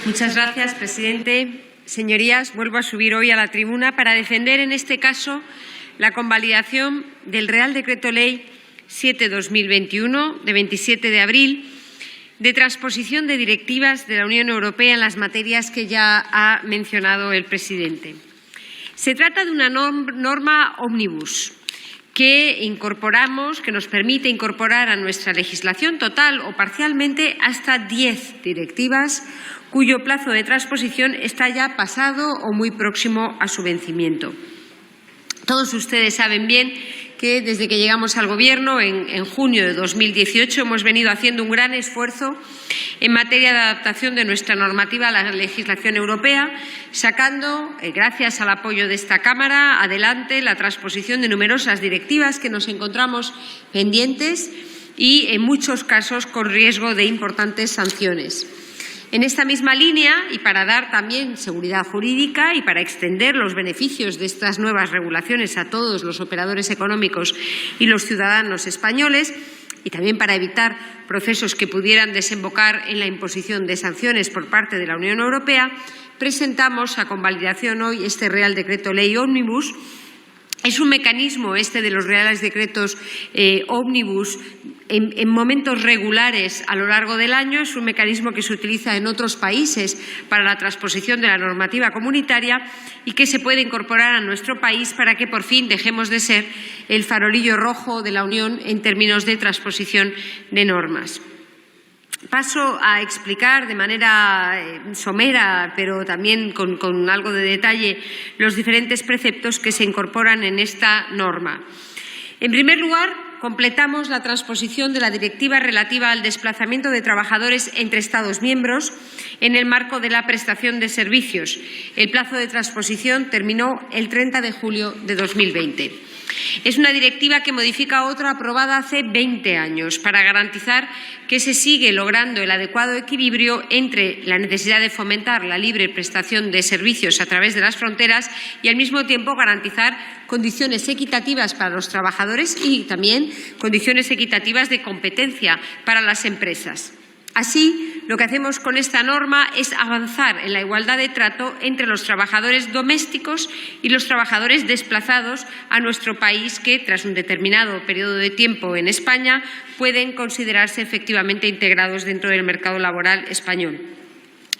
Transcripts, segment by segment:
Muchas gracias, presidente. Señorías, vuelvo a subir hoy a la tribuna para defender, en este caso, la convalidación del Real Decreto Ley 7/2021, de 27 de abril, de transposición de directivas de la Unión Europea en las materias que ya ha mencionado el presidente. Se trata de una norma ómnibus que nos permite incorporar a nuestra legislación total o parcialmente hasta 10 directivas cuyo plazo de transposición está ya pasado o muy próximo a su vencimiento. Todos ustedes saben bien que desde que llegamos al Gobierno en junio de 2018 hemos venido haciendo un gran esfuerzo en materia de adaptación de nuestra normativa a la legislación europea, sacando, gracias al apoyo de esta Cámara, adelante la transposición de numerosas directivas que nos encontramos pendientes y, en muchos casos, con riesgo de importantes sanciones. En esta misma línea, y para dar también seguridad jurídica y para extender los beneficios de estas nuevas regulaciones a todos los operadores económicos y los ciudadanos españoles, y también para evitar procesos que pudieran desembocar en la imposición de sanciones por parte de la Unión Europea, presentamos a convalidación hoy este Real Decreto Ley Ómnibus. Es un mecanismo de los Reales Decretos Ómnibus en momentos regulares a lo largo del año. Es un mecanismo que se utiliza en otros países para la transposición de la normativa comunitaria y que se puede incorporar a nuestro país para que por fin dejemos de ser el farolillo rojo de la Unión en términos de transposición de normas. Paso a explicar de manera somera, pero también con algo de detalle, los diferentes preceptos que se incorporan en esta norma. En primer lugar, completamos la transposición de la directiva relativa al desplazamiento de trabajadores entre Estados miembros en el marco de la prestación de servicios. El plazo de transposición terminó el 30 de julio de 2020. Es una directiva que modifica otra aprobada hace 20 años para garantizar que se sigue logrando el adecuado equilibrio entre la necesidad de fomentar la libre prestación de servicios a través de las fronteras y, al mismo tiempo, garantizar condiciones equitativas para los trabajadores y también condiciones equitativas de competencia para las empresas. Así, lo que hacemos con esta norma es avanzar en la igualdad de trato entre los trabajadores domésticos y los trabajadores desplazados a nuestro país que, tras un determinado periodo de tiempo en España, pueden considerarse efectivamente integrados dentro del mercado laboral español.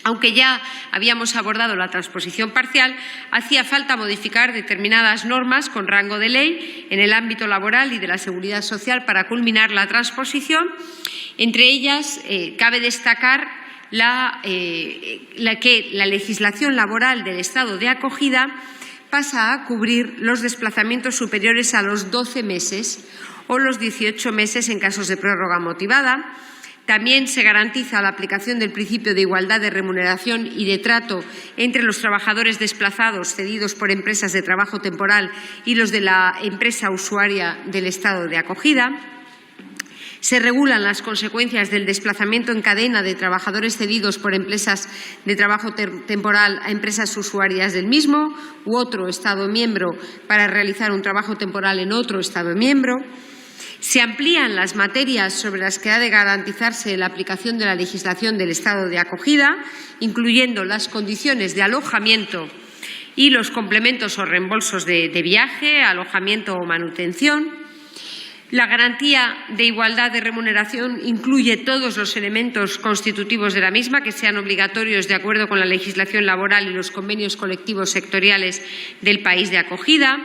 Aunque ya habíamos abordado la transposición parcial, hacía falta modificar determinadas normas con rango de ley en el ámbito laboral y de la seguridad social para culminar la transposición. Entre ellas, cabe destacar que la legislación laboral del Estado de acogida pasa a cubrir los desplazamientos superiores a los 12 meses o los 18 meses en casos de prórroga motivada. También se garantiza la aplicación del principio de igualdad de remuneración y de trato entre los trabajadores desplazados cedidos por empresas de trabajo temporal y los de la empresa usuaria del Estado de acogida. Se regulan las consecuencias del desplazamiento en cadena de trabajadores cedidos por empresas de trabajo temporal a empresas usuarias del mismo u otro Estado miembro para realizar un trabajo temporal en otro Estado miembro. Se amplían las materias sobre las que ha de garantizarse la aplicación de la legislación del Estado de acogida, incluyendo las condiciones de alojamiento y los complementos o reembolsos de viaje, alojamiento o manutención. La garantía de igualdad de remuneración incluye todos los elementos constitutivos de la misma que sean obligatorios de acuerdo con la legislación laboral y los convenios colectivos sectoriales del país de acogida.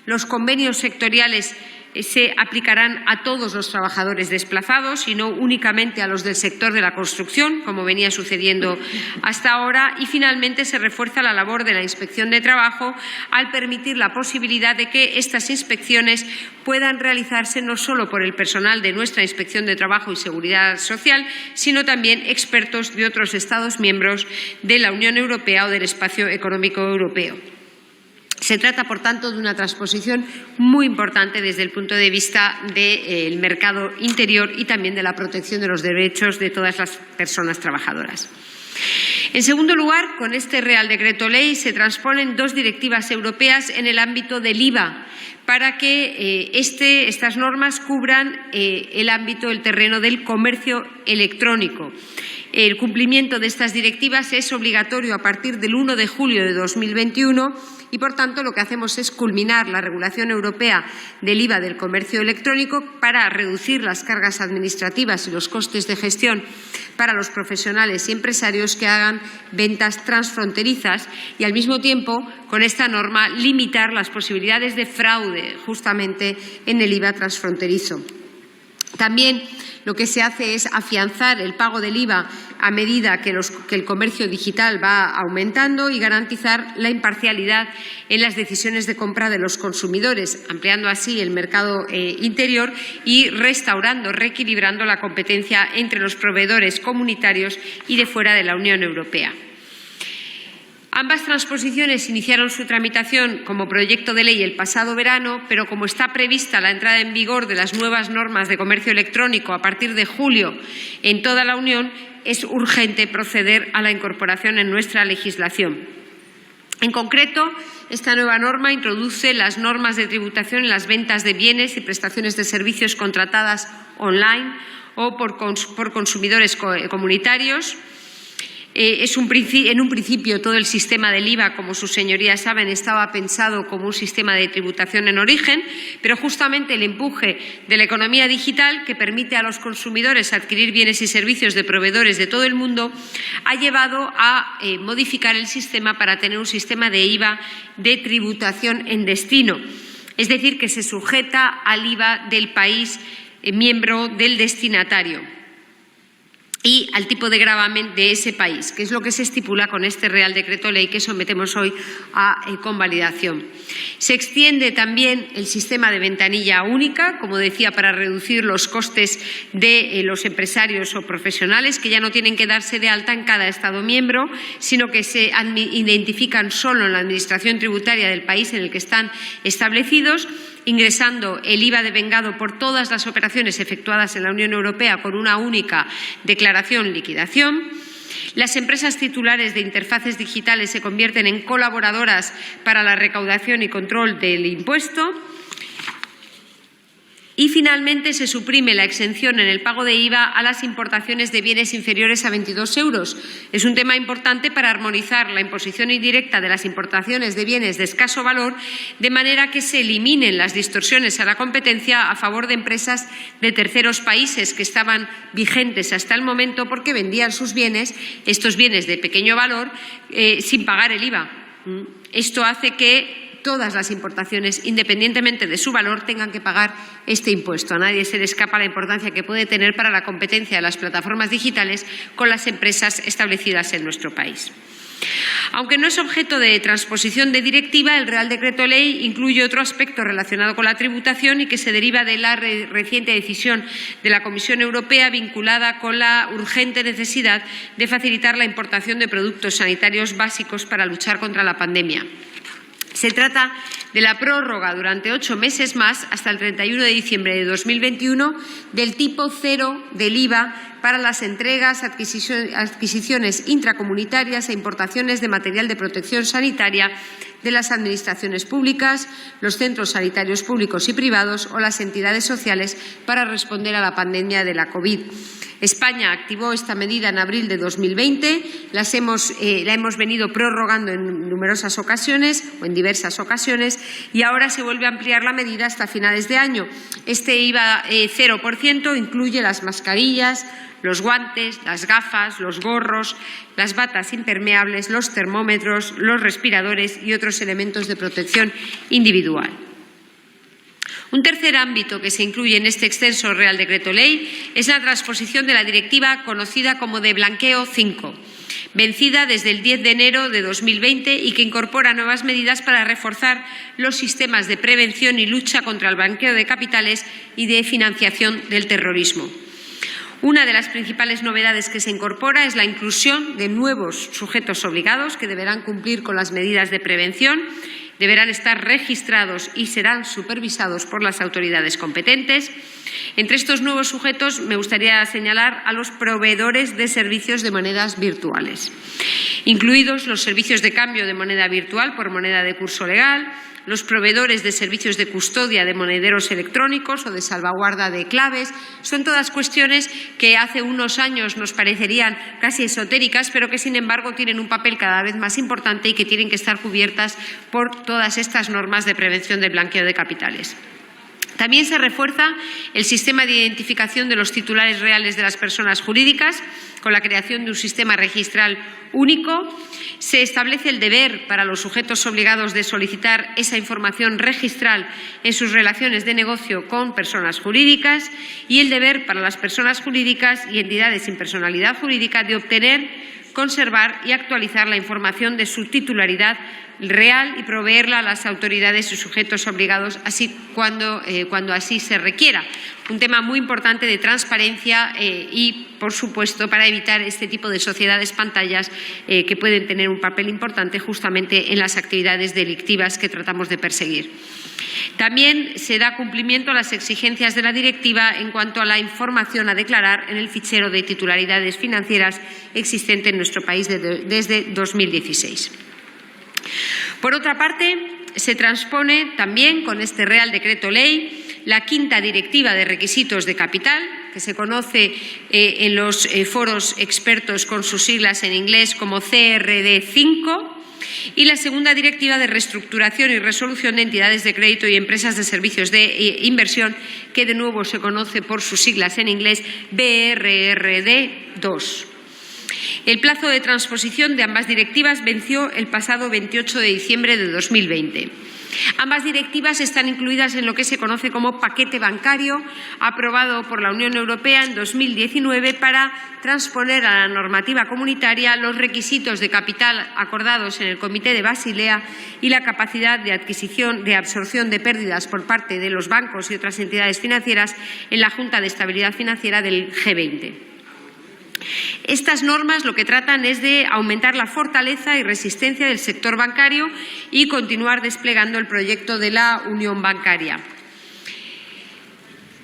Los convenios sectoriales se aplicarán a todos los trabajadores desplazados y no únicamente a los del sector de la construcción, como venía sucediendo hasta ahora. Y, finalmente, se refuerza la labor de la Inspección de Trabajo al permitir la posibilidad de que estas inspecciones puedan realizarse no solo por el personal de nuestra Inspección de Trabajo y Seguridad Social, sino también expertos de otros Estados miembros de la Unión Europea o del Espacio Económico Europeo. Se trata, por tanto, de una transposición muy importante desde el punto de vista del mercado interior y también de la protección de los derechos de todas las personas trabajadoras. En segundo lugar, con este Real Decreto Ley se transponen 2 directivas europeas en el ámbito del IVA para que estas normas cubran el terreno del comercio electrónico. El cumplimiento de estas directivas es obligatorio a partir del 1 de julio de 2021 y, por tanto, lo que hacemos es culminar la regulación europea del IVA del comercio electrónico para reducir las cargas administrativas y los costes de gestión para los profesionales y empresarios que hagan ventas transfronterizas y, al mismo tiempo, con esta norma, limitar las posibilidades de fraude justamente en el IVA transfronterizo. También lo que se hace es afianzar el pago del IVA a medida que el comercio digital va aumentando y garantizar la imparcialidad en las decisiones de compra de los consumidores, ampliando así el mercado interior y restaurando, reequilibrando la competencia entre los proveedores comunitarios y de fuera de la Unión Europea. Ambas transposiciones iniciaron su tramitación como proyecto de ley el pasado verano, pero como está prevista la entrada en vigor de las nuevas normas de comercio electrónico a partir de julio en toda la Unión, es urgente proceder a la incorporación en nuestra legislación. En concreto, esta nueva norma introduce las normas de tributación en las ventas de bienes y prestaciones de servicios contratadas online o por consumidores comunitarios. En un principio, todo el sistema del IVA, como sus señorías saben, estaba pensado como un sistema de tributación en origen, pero justamente el empuje de la economía digital, que permite a los consumidores adquirir bienes y servicios de proveedores de todo el mundo, ha llevado a modificar el sistema para tener un sistema de IVA de tributación en destino, es decir, que se sujeta al IVA del país miembro del destinatario y al tipo de gravamen de ese país, que es lo que se estipula con este Real Decreto Ley que sometemos hoy a convalidación. Se extiende también el sistema de ventanilla única, como decía, para reducir los costes de los empresarios o profesionales, que ya no tienen que darse de alta en cada Estado miembro, sino que se identifican solo en la Administración tributaria del país en el que están establecidos, ingresando el IVA devengado por todas las operaciones efectuadas en la Unión Europea con una única declaración-liquidación. Las empresas titulares de interfaces digitales se convierten en colaboradoras para la recaudación y control del impuesto. Y, finalmente, se suprime la exención en el pago de IVA a las importaciones de bienes inferiores a 22 euros. Es un tema importante para armonizar la imposición indirecta de las importaciones de bienes de escaso valor, de manera que se eliminen las distorsiones a la competencia a favor de empresas de terceros países que estaban vigentes hasta el momento porque vendían sus bienes, estos bienes de pequeño valor, sin pagar el IVA. Esto hace que todas las importaciones, independientemente de su valor, tengan que pagar este impuesto. A nadie se le escapa la importancia que puede tener para la competencia de las plataformas digitales con las empresas establecidas en nuestro país. Aunque no es objeto de transposición de directiva, el Real Decreto Ley incluye otro aspecto relacionado con la tributación y que se deriva de la reciente decisión de la Comisión Europea vinculada con la urgente necesidad de facilitar la importación de productos sanitarios básicos para luchar contra la pandemia. Se trata de la prórroga durante 8 meses más, hasta el 31 de diciembre de 2021, del tipo cero del IVA para las entregas, adquisiciones intracomunitarias e importaciones de material de protección sanitaria de las administraciones públicas, los centros sanitarios públicos y privados o las entidades sociales para responder a la pandemia de la COVID. España activó esta medida en abril de 2020, la hemos venido prorrogando en numerosas ocasiones o en diversas ocasiones y ahora se vuelve a ampliar la medida hasta finales de año. Este IVA 0% incluye las mascarillas, los guantes, las gafas, los gorros, las batas impermeables, los termómetros, los respiradores y otros elementos de protección individual. Un tercer ámbito que se incluye en este extenso Real Decreto Ley es la transposición de la directiva conocida como de Blanqueo 5, vencida desde el 10 de enero de 2020 y que incorpora nuevas medidas para reforzar los sistemas de prevención y lucha contra el blanqueo de capitales y de financiación del terrorismo. Una de las principales novedades que se incorpora es la inclusión de nuevos sujetos obligados que deberán cumplir con las medidas de prevención, deberán estar registrados y serán supervisados por las autoridades competentes. Entre estos nuevos sujetos me gustaría señalar a los proveedores de servicios de monedas virtuales. incluidos los servicios de cambio de moneda virtual por moneda de curso legal, los proveedores de servicios de custodia de monederos electrónicos o de salvaguarda de claves. Son todas cuestiones que hace unos años nos parecerían casi esotéricas, pero que, sin embargo, tienen un papel cada vez más importante y que tienen que estar cubiertas por todas estas normas de prevención del blanqueo de capitales. También se refuerza el sistema de identificación de los titulares reales de las personas jurídicas con la creación de un sistema registral único. Se establece el deber para los sujetos obligados de solicitar esa información registral en sus relaciones de negocio con personas jurídicas y el deber para las personas jurídicas y entidades sin personalidad jurídica de obtener, conservar y actualizar la información de su titularidad real y proveerla a las autoridades y sujetos obligados cuando así se requiera. Un tema muy importante de transparencia y, por supuesto, para evitar este tipo de sociedades pantallas que pueden tener un papel importante justamente en las actividades delictivas que tratamos de perseguir. También se da cumplimiento a las exigencias de la directiva en cuanto a la información a declarar en el fichero de titularidades financieras existente en nuestro país desde 2016. Por otra parte, se transpone también con este Real Decreto Ley la quinta Directiva de Requisitos de Capital, que se conoce en los foros expertos con sus siglas en inglés como CRD5, y la segunda Directiva de Reestructuración y Resolución de Entidades de Crédito y Empresas de Servicios de Inversión, que de nuevo se conoce por sus siglas en inglés BRRD2. El plazo de transposición de ambas directivas venció el pasado 28 de diciembre de 2020. Ambas directivas están incluidas en lo que se conoce como paquete bancario, aprobado por la Unión Europea en 2019 para transponer a la normativa comunitaria los requisitos de capital acordados en el Comité de Basilea y la capacidad de adquisición de absorción de pérdidas por parte de los bancos y otras entidades financieras en la Junta de Estabilidad Financiera del G20. Estas normas lo que tratan es de aumentar la fortaleza y resistencia del sector bancario y continuar desplegando el proyecto de la Unión Bancaria.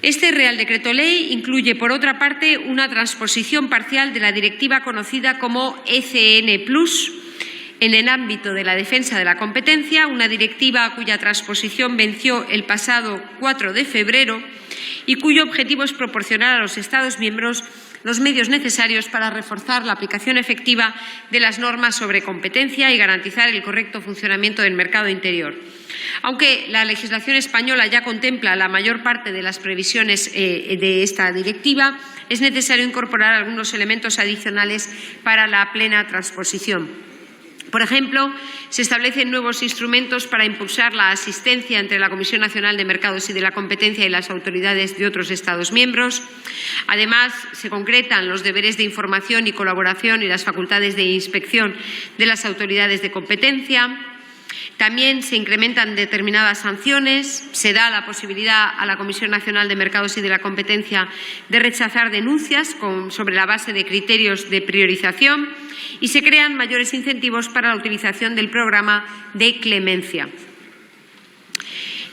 Este Real Decreto Ley incluye, por otra parte, una transposición parcial de la directiva conocida como ECN+, en el ámbito de la defensa de la competencia, una directiva cuya transposición venció el pasado 4 de febrero y cuyo objetivo es proporcionar a los Estados miembros los medios necesarios para reforzar la aplicación efectiva de las normas sobre competencia y garantizar el correcto funcionamiento del mercado interior. Aunque la legislación española ya contempla la mayor parte de las previsiones de esta directiva, es necesario incorporar algunos elementos adicionales para la plena transposición. Por ejemplo, se establecen nuevos instrumentos para impulsar la asistencia entre la Comisión Nacional de Mercados y de la Competencia y las autoridades de otros Estados miembros. Además, se concretan los deberes de información y colaboración y las facultades de inspección de las autoridades de competencia. También se incrementan determinadas sanciones, se da la posibilidad a la Comisión Nacional de Mercados y de la Competencia de rechazar denuncias sobre la base de criterios de priorización y se crean mayores incentivos para la utilización del programa de clemencia.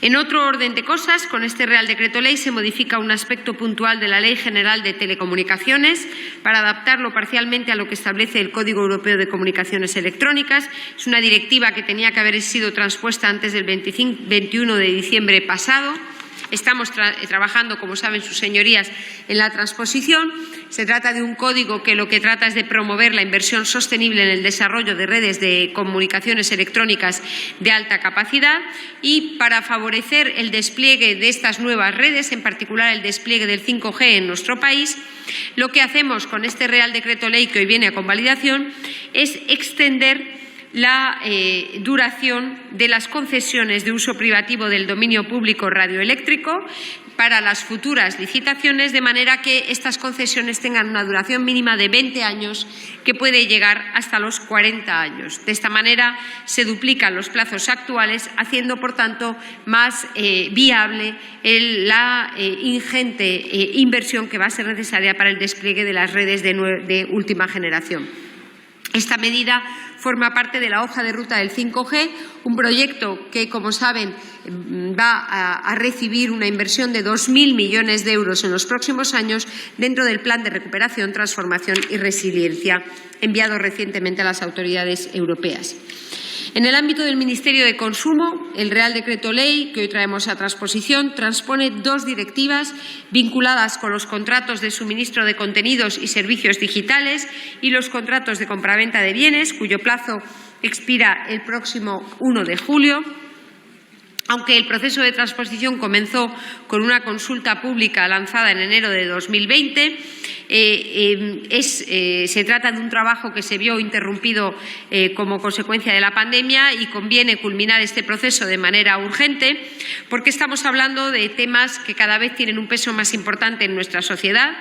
En otro orden de cosas, con este Real Decreto Ley se modifica un aspecto puntual de la Ley General de Telecomunicaciones para adaptarlo parcialmente a lo que establece el Código Europeo de Comunicaciones Electrónicas. Es una directiva que tenía que haber sido transpuesta antes del 21 de diciembre pasado. Estamos trabajando, como saben sus señorías, en la transposición. Se trata de un código que lo que trata es de promover la inversión sostenible en el desarrollo de redes de comunicaciones electrónicas de alta capacidad y para favorecer el despliegue de estas nuevas redes, en particular el despliegue del 5G en nuestro país. Lo que hacemos con este Real Decreto Ley que hoy viene a convalidación es extender la duración de las concesiones de uso privativo del dominio público radioeléctrico para las futuras licitaciones, de manera que estas concesiones tengan una duración mínima de 20 años que puede llegar hasta los 40 años. De esta manera se duplican los plazos actuales, haciendo, por tanto, más viable la ingente inversión que va a ser necesaria para el despliegue de las redes de última generación. Esta medida forma parte de la hoja de ruta del 5G, un proyecto que, como saben, va a recibir una inversión de 2.000 millones de euros en los próximos años dentro del Plan de Recuperación, Transformación y Resiliencia enviado recientemente a las autoridades europeas. En el ámbito del Ministerio de Consumo, el Real Decreto Ley, que hoy traemos a transposición, transpone 2 directivas vinculadas con los contratos de suministro de contenidos y servicios digitales y los contratos de compraventa de bienes, cuyo plazo expira el próximo 1 de julio. Aunque el proceso de transposición comenzó con una consulta pública lanzada en enero de 2020, se trata de un trabajo que se vio interrumpido como consecuencia de la pandemia y conviene culminar este proceso de manera urgente porque estamos hablando de temas que cada vez tienen un peso más importante en nuestra sociedad.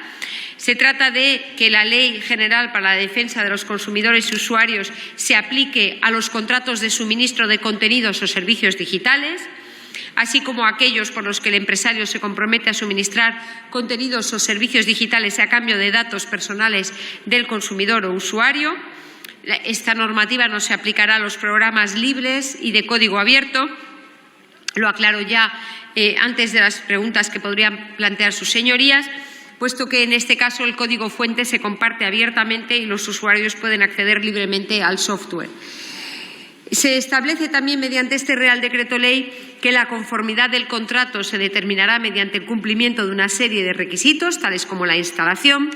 Se trata de que la Ley General para la Defensa de los Consumidores y Usuarios se aplique a los contratos de suministro de contenidos o servicios digitales, así como a aquellos por los que el empresario se compromete a suministrar contenidos o servicios digitales a cambio de datos personales del consumidor o usuario. Esta normativa no se aplicará a los programas libres y de código abierto. Lo aclaro ya antes de las preguntas que podrían plantear sus señorías, puesto que en este caso el código fuente se comparte abiertamente y los usuarios pueden acceder libremente al software. Se establece también mediante este Real Decreto Ley que la conformidad del contrato se determinará mediante el cumplimiento de una serie de requisitos, tales como la instalación,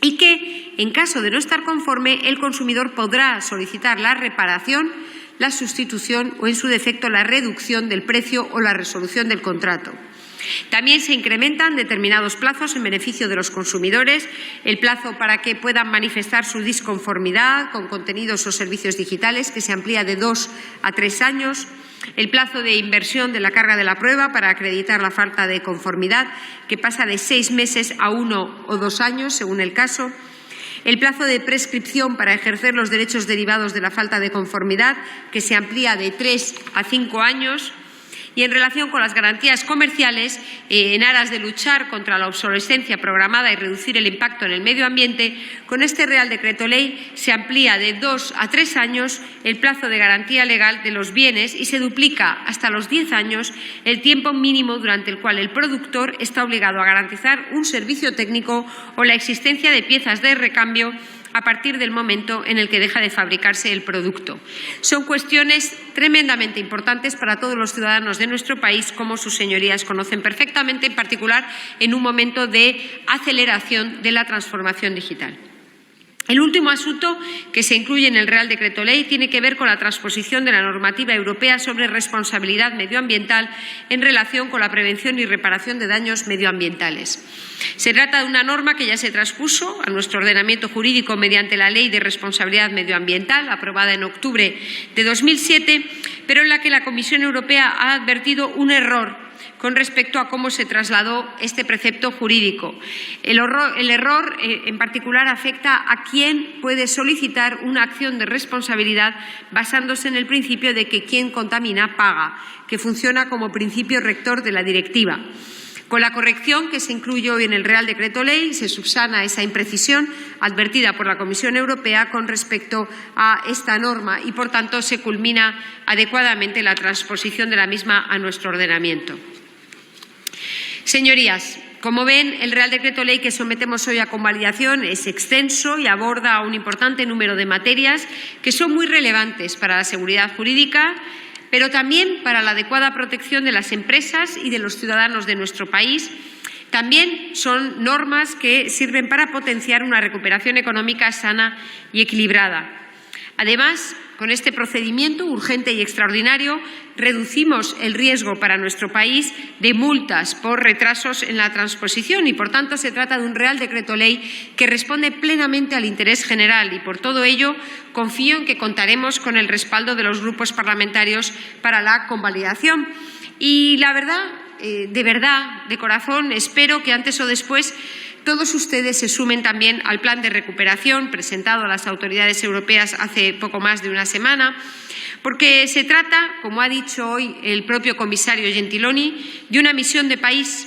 y que, en caso de no estar conforme, el consumidor podrá solicitar la reparación, la sustitución o, en su defecto, la reducción del precio o la resolución del contrato. También se incrementan determinados plazos en beneficio de los consumidores, el plazo para que puedan manifestar su disconformidad con contenidos o servicios digitales, que se amplía de 2 a 3 años, el plazo de inversión de la carga de la prueba para acreditar la falta de conformidad, que pasa de 6 meses a 1 o 2 años, según el caso, el plazo de prescripción para ejercer los derechos derivados de la falta de conformidad, que se amplía de 3 a 5 años, y en relación con las garantías comerciales, en aras de luchar contra la obsolescencia programada y reducir el impacto en el medio ambiente, con este Real Decreto Ley se amplía de 2 a 3 años el plazo de garantía legal de los bienes y se duplica hasta los 10 años el tiempo mínimo durante el cual el productor está obligado a garantizar un servicio técnico o la existencia de piezas de recambio a partir del momento en el que deja de fabricarse el producto. Son cuestiones tremendamente importantes para todos los ciudadanos de nuestro país, como sus señorías conocen perfectamente, en particular en un momento de aceleración de la transformación digital. El último asunto que se incluye en el Real Decreto Ley tiene que ver con la transposición de la normativa europea sobre responsabilidad medioambiental en relación con la prevención y reparación de daños medioambientales. Se trata de una norma que ya se transpuso a nuestro ordenamiento jurídico mediante la Ley de Responsabilidad Medioambiental, aprobada en octubre de 2007, pero en la que la Comisión Europea ha advertido un error con respecto a cómo se trasladó este precepto jurídico. El error, en particular, afecta a quien puede solicitar una acción de responsabilidad basándose en el principio de que quien contamina paga, que funciona como principio rector de la directiva. Con la corrección que se incluye hoy en el Real Decreto Ley se subsana esa imprecisión advertida por la Comisión Europea con respecto a esta norma y, por tanto, se culmina adecuadamente la transposición de la misma a nuestro ordenamiento. Señorías, como ven, el Real Decreto Ley que sometemos hoy a convalidación es extenso y aborda un importante número de materias que son muy relevantes para la seguridad jurídica, pero también para la adecuada protección de las empresas y de los ciudadanos de nuestro país. También son normas que sirven para potenciar una recuperación económica sana y equilibrada. Además, con este procedimiento urgente y extraordinario, reducimos el riesgo para nuestro país de multas por retrasos en la transposición y, por tanto, se trata de un Real Decreto Ley que responde plenamente al interés general y, por todo ello, confío en que contaremos con el respaldo de los grupos parlamentarios para la convalidación. Y la verdad, de corazón, espero que antes o después todos ustedes se sumen también al plan de recuperación presentado a las autoridades europeas hace poco más de una semana, porque se trata, como ha dicho hoy el propio comisario Gentiloni, de una misión de país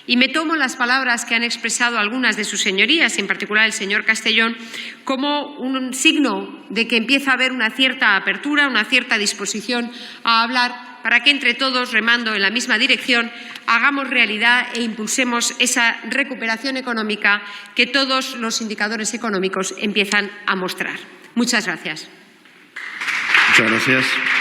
Y me tomo las palabras que han expresado algunas de sus señorías, en particular el señor Castellón, como un signo de que empieza a haber una cierta apertura, una cierta disposición a hablar para que entre todos, remando en la misma dirección, hagamos realidad e impulsemos esa recuperación económica que todos los indicadores económicos empiezan a mostrar. Muchas gracias. Muchas gracias.